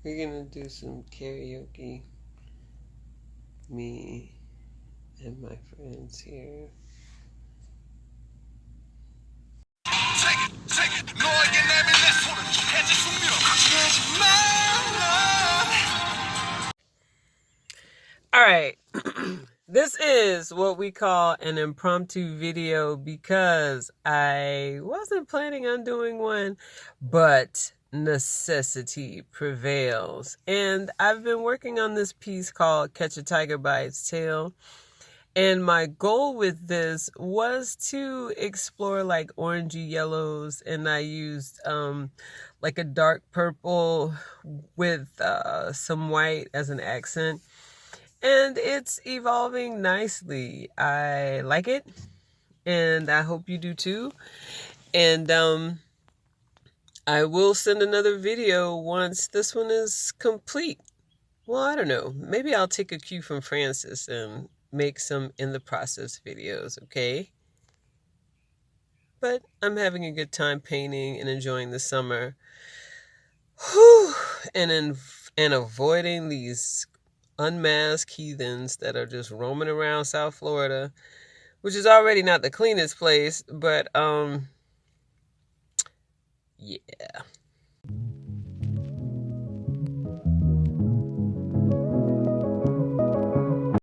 We're gonna do some karaoke. Me and my friends here. All right. This is what we call an impromptu video because I wasn't planning on doing one, but necessity prevails. And I've been working on this piece called Catch a Tiger by Its Tail. And my goal with this was to explore like orangey yellows, and I used like a dark purple with some white as an accent. And it's evolving nicely. I like it, and I hope you do too. And I will send another video once this one is complete. Well, I don't know. Maybe I'll take a cue from Francis and make some in the process videos, okay? But I'm having a good time painting and enjoying the summer. Whew! And avoiding these unmasked heathens that are just roaming around South Florida, which is already not the cleanest place, but yeah.